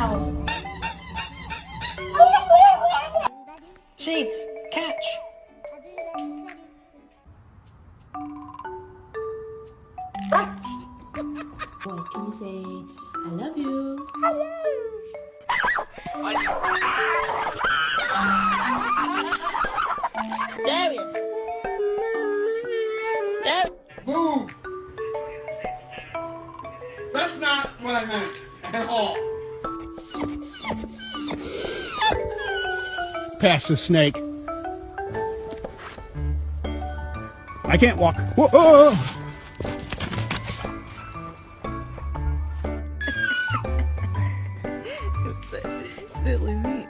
Ow. Shades, catch. What can you say? I love you. Darius. Darius. Boom! That's not what I meant at all. Pass the snake. I can't walk. Whoa, whoa, whoa. Silly me.